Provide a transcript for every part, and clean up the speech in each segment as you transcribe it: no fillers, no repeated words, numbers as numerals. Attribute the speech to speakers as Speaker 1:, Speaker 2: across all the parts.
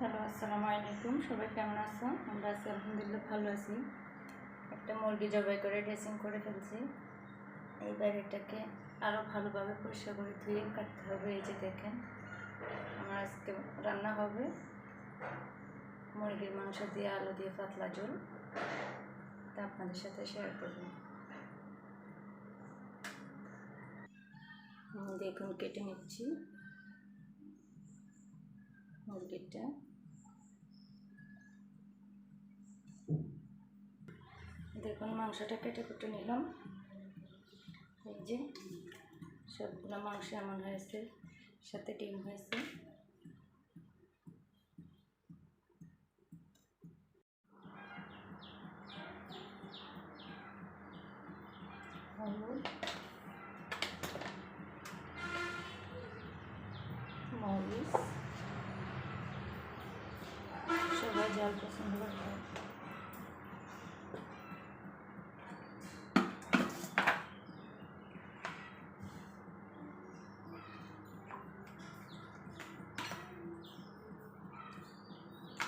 Speaker 1: Hello, আসসালামু আলাইকুম। সবাই কেমন আছো? আমরা আছি আলহামদুলিল্লাহ, ভালো আছি। একটা মুরগি জবাই করে ড্রেসিং করে ফেলছি। এইবার এটাকে আরও ভালোভাবে পরিষ্কার করে ধুয়ে কাটতে হবে। এই যে দেখেন, আমার আজকে রান্না হবে মুরগির মাংস দিয়ে আলু দিয়ে পাতলা ঝোল। তা আপনাদের সাথে শেয়ার করব। দেখুন, কেটে নিচ্ছি মুরগিটা। দেখুন, মাংসটা কেটে কুটে নিলাম। এই যে সবগুলো মাংস এমন হয়েছে, সাথে ডিম হয়েছে। হলুদ, মরিচ, সবাই ঝাল পছন্দ করে।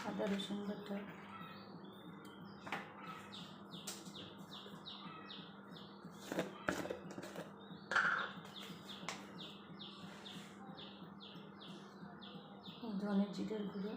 Speaker 1: আদা রসুন বাটা, ধনে জিরের গুঁড়ো,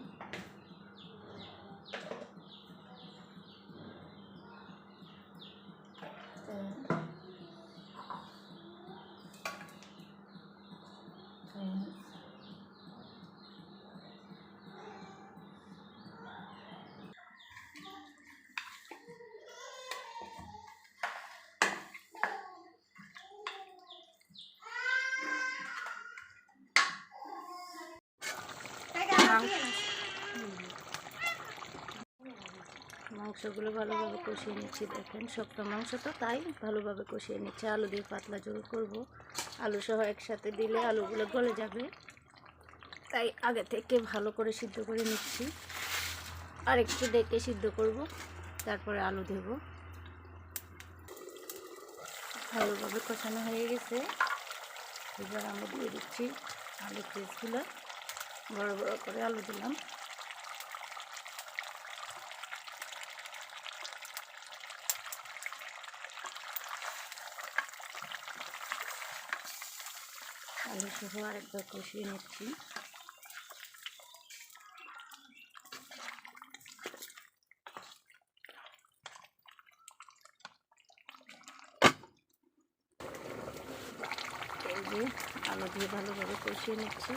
Speaker 1: মাংসগুলো ভালোভাবে কষিয়ে নিচ্ছি। দেখেন, সবটা মাংস তো, তাই ভালোভাবে কষিয়ে নিচ্ছি। আলু দিয়ে পাতলা ঝোল করব। আলু সহ একসাথে দিলে আলুগুলো গলে যাবে, তাই আগে থেকে ভালো করে সিদ্ধ করে নিচ্ছি। আর একটু ডেকে সিদ্ধ করব, তারপরে আলু দেব। ভালোভাবে কষানো হয়ে গেছে। এবার আমি দিয়ে দিচ্ছি আলু পিসগুলো। বড় বড় করে আলু দিলাম। আলু সহ আরেকবার কষিয়ে নিচ্ছি। এই যে আলু দিয়ে ভালোভাবে কষিয়ে নিচ্ছি।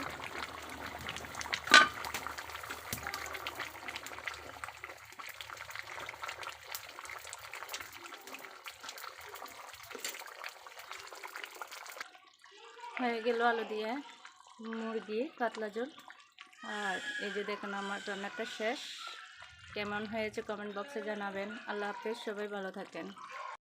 Speaker 1: হয়ে গেল আলু দিয়ে মুরগি পাতলা ঝোল। আর এই যে দেখুন, আমার রান্নাটা শেষ। কেমন হয়েছে কমেন্ট বক্সে জানাবেন। আল্লাহ হাফেজ, সবাই ভালো থাকেন।